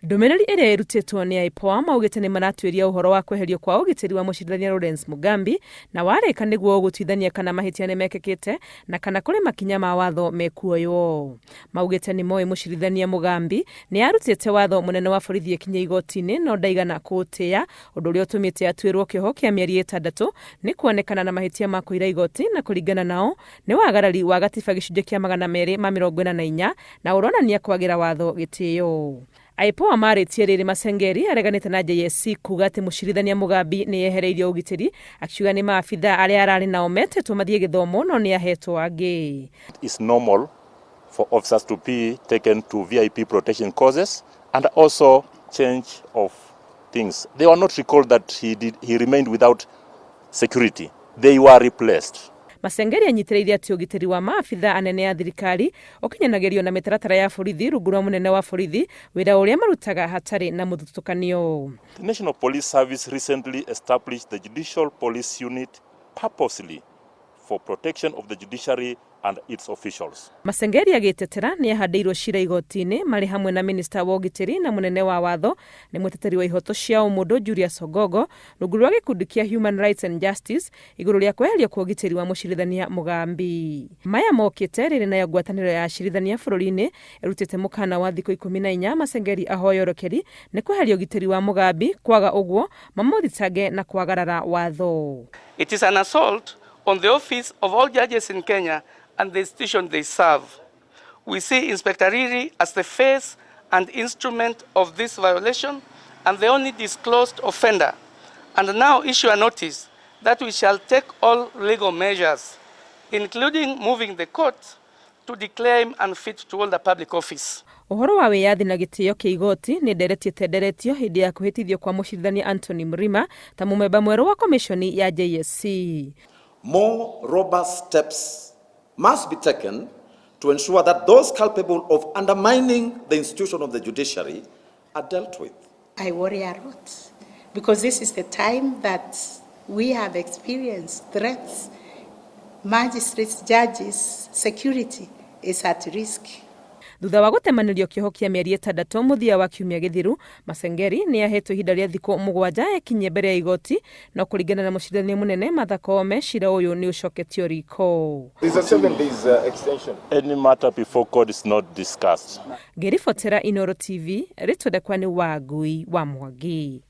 Ndũmĩrĩri ĩrĩa ĩrutĩtwo nĩ IPOA maugĩte nĩ maratuĩria ũhoro wa kweherio kwa ũgitĩri wa mũcirithania Lawrence Mugambi na warĩka nĩguo gũtuithania kana mahĩtia nĩ mekĩkĩte na kana kũrĩ makinya ma watho mekuoywo. Maugĩte nĩ moĩ mũcirithania Mugambi nĩ arutĩte watho mũnene wa borithi ekinye igoti-inĩ no ndaigana kũũtĩa, ũndũ ũrĩa ũtũmĩte atuĩrwo kĩoho kĩa mĩeri 6 nĩ kuonekana na mahĩtia ma kũira igoti na kũringana nao nĩ wagarari wa gatiba gĩcunjĩ kĩa 244 na ũronania kwagĩra watho gĩtĩo. IPOA marĩtie rĩrĩ Macengeri areganĩte na JSC kuga atĩ mũcirithania Mugambi nĩ yehereirio ũgitĩri, akiuga nĩ maabitha arĩa ararĩ nao metetwo mathiĩ gĩthomo no nĩ ahetwo angĩ. It's normal for officers to be taken to VIP protection courses and also change of things. They were not recalled that he remained without security. They were replaced. Macengeri anyitĩrĩire atĩ ũgitĩri wa maabitha anene a thirikari ũkinyanagĩrio na mĩtaratara ya borithi rungu rwa mũnene wa borithi, wĩra ũrĩa marutaga hatarĩ na mũthutũkanio. The National Police Service recently established the Judicial Police Unit purposely for protection of the judiciary and its officials. Macengeri agĩtetera nĩ ahandĩirwo cira igoti-inĩ marĩ hamwe na minista wa ũgitĩri na mũnene wa watho nĩ mũteteri wa ihoto cia ũmũndũ Julius Ogogo rungu rwa gĩkundi kĩa Human Rights and Justice igũrũ rĩa kweherio kwa ũgitĩri wa mũcirithania Mugambi. Maya mokĩte rĩrĩ nayo ngwatanĩro ya acirithania bũrũri-inĩ ĩrutĩte mũkana wa thikũ 14 Macengeri ahoya ũrekeri nĩ kweheria ũgitĩri wa Mugambi, kwaga ũguo mamũthitange na kwagarara watho. It is an assault on the office of all judges in Kenya and the institution they serve. We see Inspector Riri as the face and instrument of this violation and the only disclosed offender, and now issue a notice that we shall take all legal measures, including moving the court to declare him unfit to hold a public office. Ũhoro wa wĩyathi na gĩtĩo kĩa igoti nĩ nderetio hĩndĩ ya kũhĩtithio kwa mũcirithania Anthony Mrima ta mũmemba mwerũ wa komishoni ya JSC. More robust steps must be taken to ensure that those capable of undermining the institution of the judiciary are dealt with. I worry a lot because this is the time that we have experienced threats. Magistrates, judges, security is at risk. Thutha wa gũtemanĩrio kĩoho kĩa mĩeri 6 mũthia wa kiumia gĩthiru, Macengeri nĩ ahetwo ihinda rĩa thikũ 7 ekinye mbere ya igoti no kũringana na mũcirithania mũnene Martha Koome cira ũyũ nĩ ũcoketio riko. There's a 7 days extension. Any matter before court is not discussed. Ngĩribotera Inooro TV, rĩtwendekwa nĩ Wangui wa Mwangi.